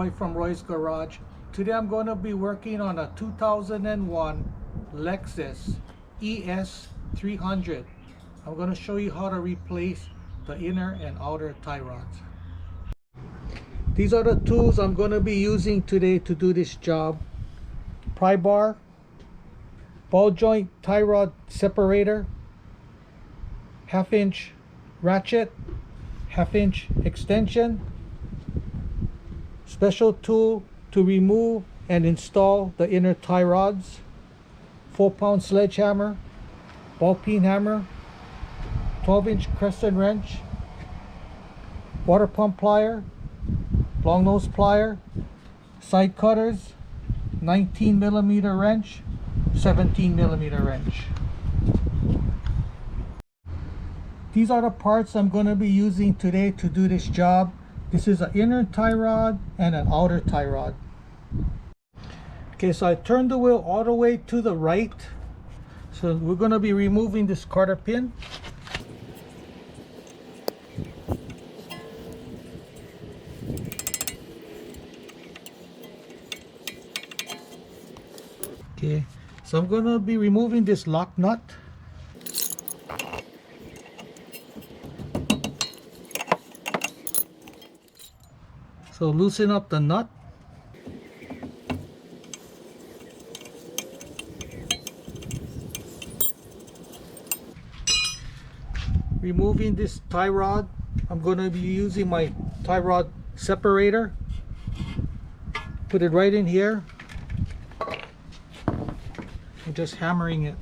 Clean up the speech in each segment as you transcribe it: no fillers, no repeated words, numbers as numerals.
Roy from Roy's Garage. Today I'm going to be working on a 2001 Lexus ES300. I'm going to show you how to replace the inner and outer tie rods. These are the tools I'm going to be using today to do this job. Pry bar, ball joint tie rod separator, 1/2 inch ratchet, 1/2 inch extension, special tool to remove and install the inner tie rods, 4-pound sledgehammer, ball peen hammer, 12-inch Crescent wrench, water pump plier, long nose plier, side cutters, 19mm wrench, 17mm wrench. These are the parts I'm going to be using today to do this job. This is an inner tie rod and an outer tie rod. Okay, so I turned the wheel all the way to the right. So we're going to be removing this quarter pin. Okay, so I'm going to be removing this lock nut. So loosen up the nut. Removing this tie rod, I'm going to be using my tie rod separator. Put it right in here. I'm just hammering it.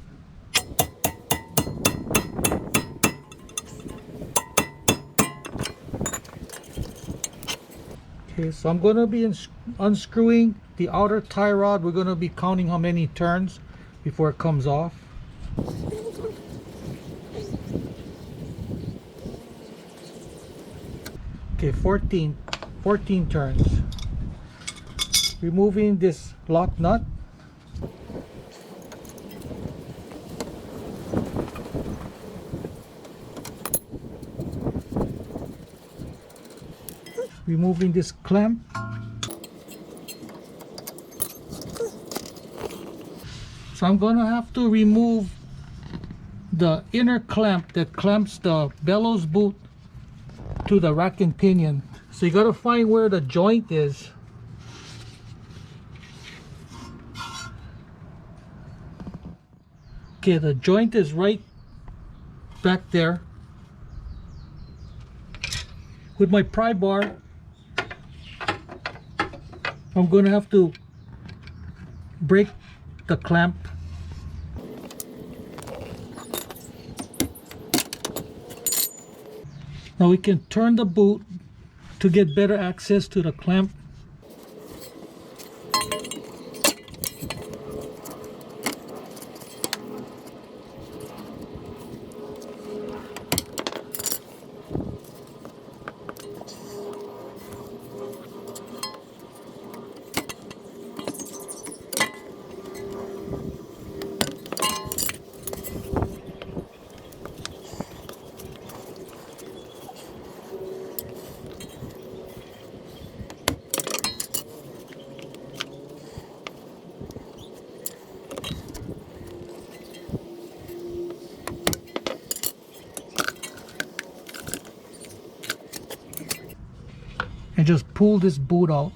Okay, so I'm going to be unscrewing the outer tie rod. We're going to be counting how many turns before it comes off. Okay, 14 turns. Removing this lock nut. Removing this clamp. So I'm going to have to remove the inner clamp that clamps the bellows boot to the rack and pinion. So you got to find where the joint is. Okay, the joint is right back there. With my pry bar, I'm going to have to break the clamp. Now we can turn the boot to get better access to the clamp. And just pull this boot out.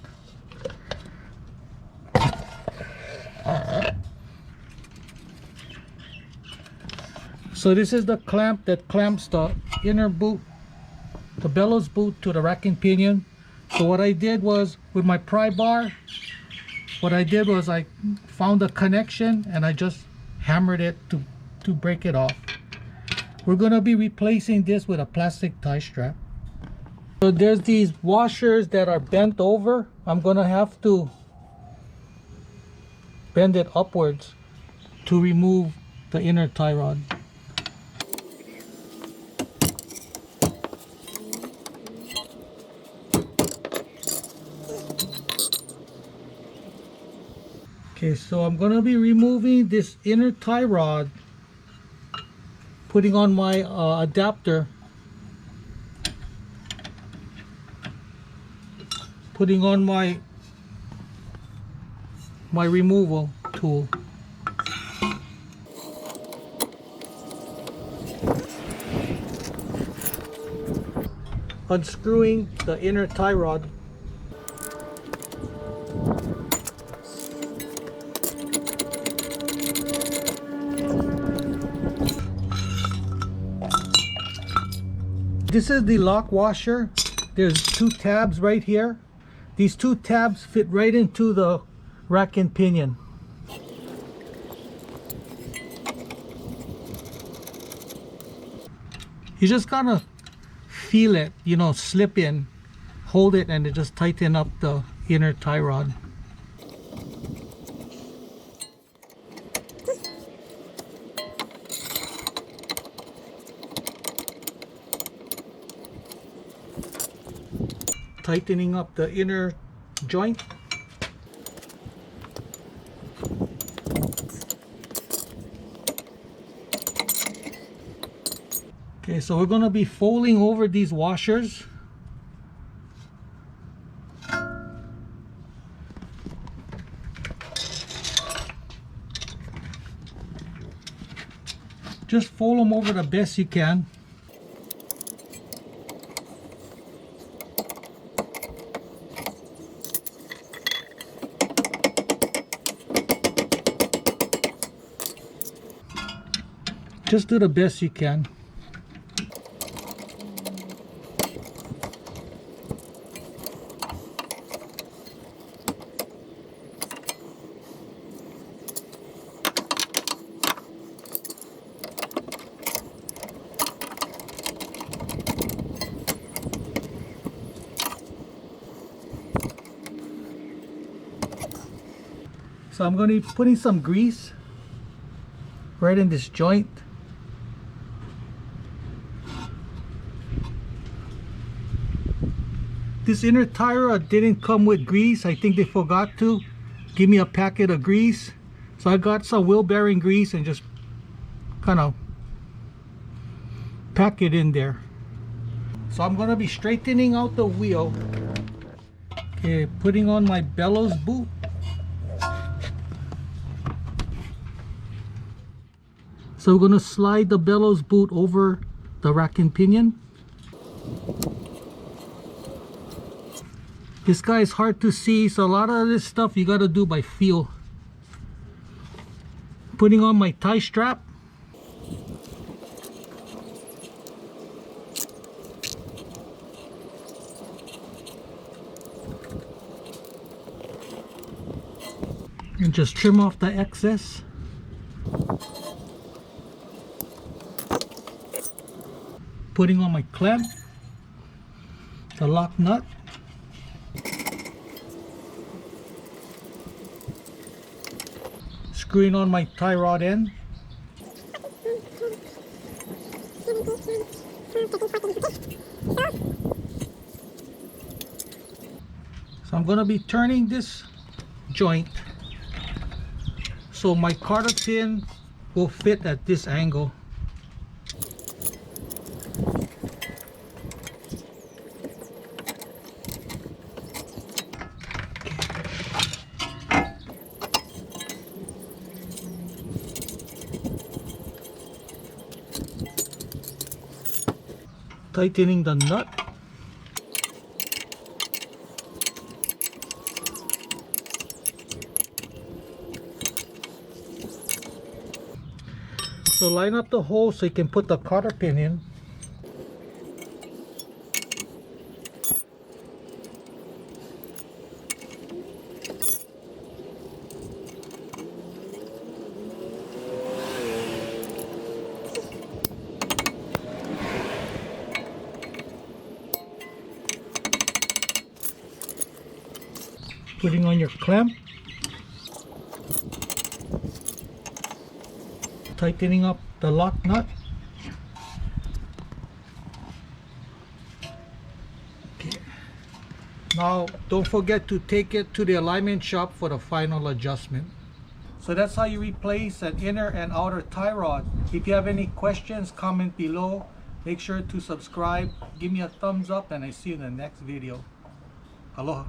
So this is the clamp that clamps the inner boot, the bellows boot, to the rack and pinion. So what I did was, with my pry bar, I found a connection and I just hammered it to break it off. We're going to be replacing this with a plastic tie strap. So there's these washers that are bent over. I'm going to have to bend it upwards to remove the inner tie rod. Okay, so I'm going to be removing this inner tie rod, putting on my adapter, putting on my my removal tool. Unscrewing the inner tie rod. This is the lock washer. There's two tabs right here. These two tabs fit right into the rack and pinion. You just gotta feel it, you know, slip in, hold it, and it just tighten up the inner tie rod. Tightening up the inner joint. Okay, so we're going to be folding over these washers. Just fold them over the best you can. Just do the best you can. So I'm going to be putting some grease right in this joint. This inner tie rod didn't come with grease. I think they forgot to give me a packet of grease. So I got some wheel bearing grease and just kind of pack it in there. So I'm going to be straightening out the wheel. Okay, putting on my bellows boot. So we're going to slide the bellows boot over the rack and pinion. This guy is hard to see, so a lot of this stuff you got to do by feel. Putting on my tie strap. And just trim off the excess. Putting on my clamp, the lock nut. Screwing on my tie rod end. So I'm going to be turning this joint so my cotter pin will fit at this angle. Tightening the nut. So line up the hole so you can put the cotter pin in. Putting on your clamp, tightening up the lock nut. Okay. Now don't forget to take it to the alignment shop for the final adjustment. So that's how you replace an inner and outer tie rod. If you have any questions, comment below. Make sure to subscribe, give me a thumbs up, and I see you in the next video. Aloha.